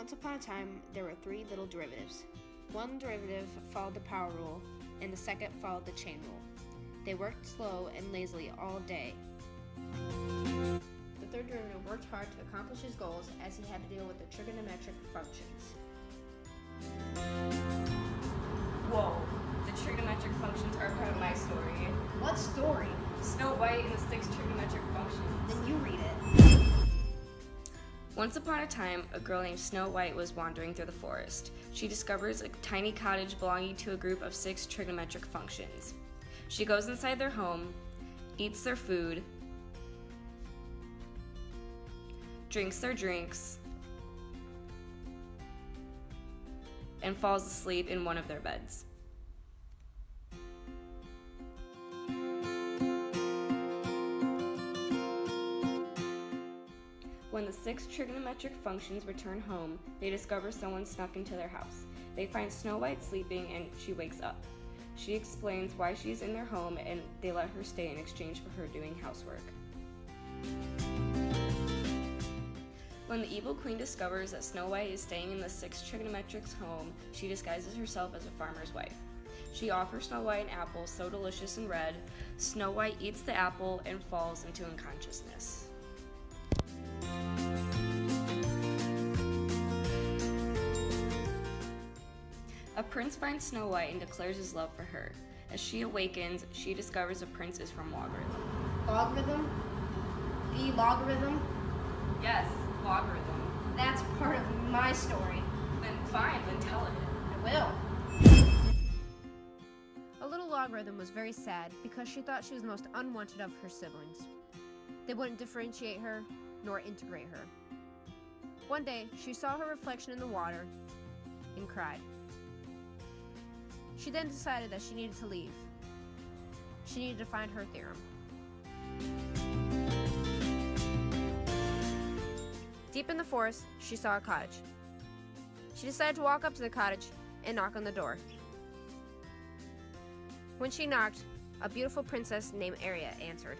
Once upon a time, there were three little derivatives. One derivative followed the power rule, and the second followed the chain rule. They worked slow and lazily all day. The third derivative worked hard to accomplish his goals as he had to deal with the trigonometric functions. Whoa, the trigonometric functions are part of my story. What story? Snow White and the 6 trigonometric functions. Then you read it. Once upon a time, a girl named Snow White was wandering through the forest. She discovers a tiny cottage belonging to a group of 6 trigonometric functions. She goes inside their home, eats their food, drinks their drinks, and falls asleep in one of their beds. When the 6 trigonometric functions return home, they discover someone snuck into their house. They find Snow White sleeping and she wakes up. She explains why she's in their home and they let her stay in exchange for her doing housework. When the evil queen discovers that Snow White is staying in the 6 trigonometric's home, she disguises herself as a farmer's wife. She offers Snow White an apple so delicious and red. Snow White eats the apple and falls into unconsciousness. A prince finds Snow White and declares his love for her. As she awakens, she discovers the prince is from Logarithm. Logarithm? The logarithm? Yes, Logarithm. That's part of my story. Then fine, then tell it. I will. A little logarithm was very sad because she thought she was the most unwanted of her siblings. They wouldn't differentiate her nor integrate her. One day, she saw her reflection in the water and cried. She then decided that she needed to leave. She needed to find her theorem. Deep in the forest, she saw a cottage. She decided to walk up to the cottage and knock on the door. When she knocked, a beautiful princess named Aria answered.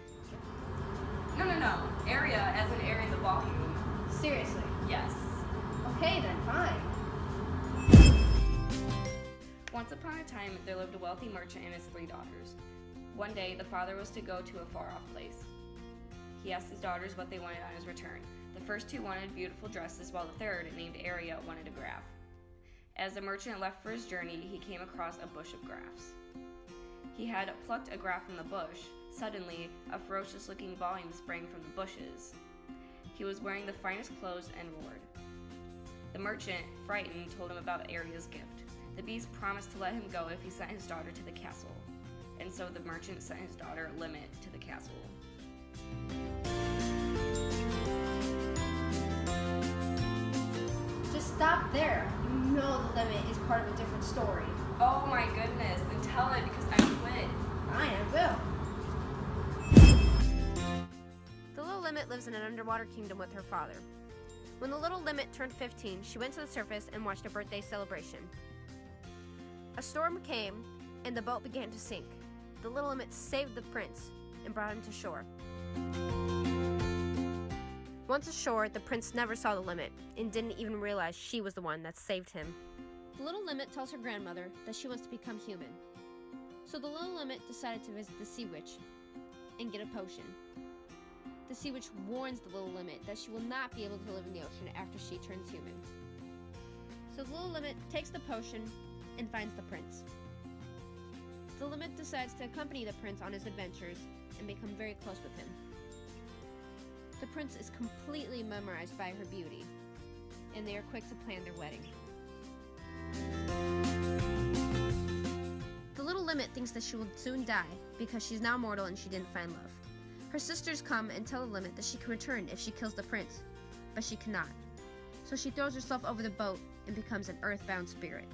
No. Area as in area in the volume. Seriously? Yes. Okay then, fine. Once upon a time, there lived a wealthy merchant and his 3 daughters. One day, the father was to go to a far-off place. He asked his daughters what they wanted on his return. The first 2 wanted beautiful dresses, while the third, named Aria, wanted a graph. As the merchant left for his journey, he came across a bush of graphs. He had plucked a graph from the bush. Suddenly, a ferocious-looking volume sprang from the bushes. He was wearing the finest clothes and roared. The merchant, frightened, told him about Aria's gift. The beast promised to let him go if he sent his daughter to the castle, and so the merchant sent his daughter Limit to the castle. Just stop there. You know the limit is part of a different story. Oh my goodness, then tell it because I quit. Fine, I will. The little Limit lives in an underwater kingdom with her father. When the little Limit turned 15, she went to the surface and watched a birthday celebration. A storm came, and the boat began to sink. The little Limit saved the prince and brought him to shore. Once ashore, the prince never saw the Limit and didn't even realize she was the one that saved him. The little Limit tells her grandmother that she wants to become human. So the little Limit decided to visit the Sea Witch and get a potion. The Sea Witch warns the little Limit that she will not be able to live in the ocean after she turns human. So the little Limit takes the potion and finds the prince. The Limit decides to accompany the prince on his adventures and become very close with him. The prince is completely memorized by her beauty, and they are quick to plan their wedding. The little Limit thinks that she will soon die because she's now mortal and she didn't find love. Her sisters come and tell the Limit that she can return if she kills the prince, but she cannot. So she throws herself over the boat and becomes an earthbound spirit.